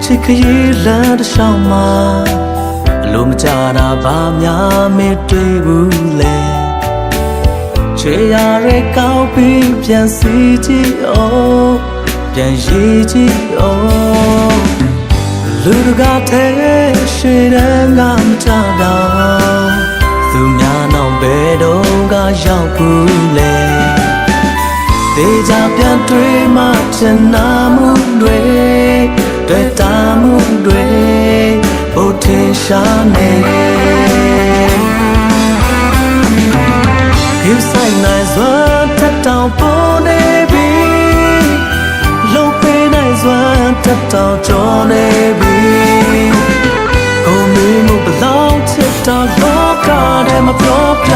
ချစ်ခရီးလမ်းတစ်လျှောက်မှာအလိုမကြတာဘာများမတွေ့ဘူးလဲချွေရရဲကောက်ပြီးပြန်စီကြည့်အောင်ပြန်ရေးကြည့်အောင်လူတကာထဲရှေ့တန်းကမကြတော့သူများနောက်ဘယ်တော့ကရောက်ဘူးလဲတေချာပြန်တွေ့မှချင်နာမှုတွေတွေ့တာမှုတွေဘုထင်ရှားနေယူဆိုင်နိုင်စွာထက်တောင်ပေါ်နေပြီလုံပေးနိုင်စွာထက်တောင်ကျော်နေပြီကိုမင်းမဘလောက်ချစ်တာလောကထဲမှာပြောပြ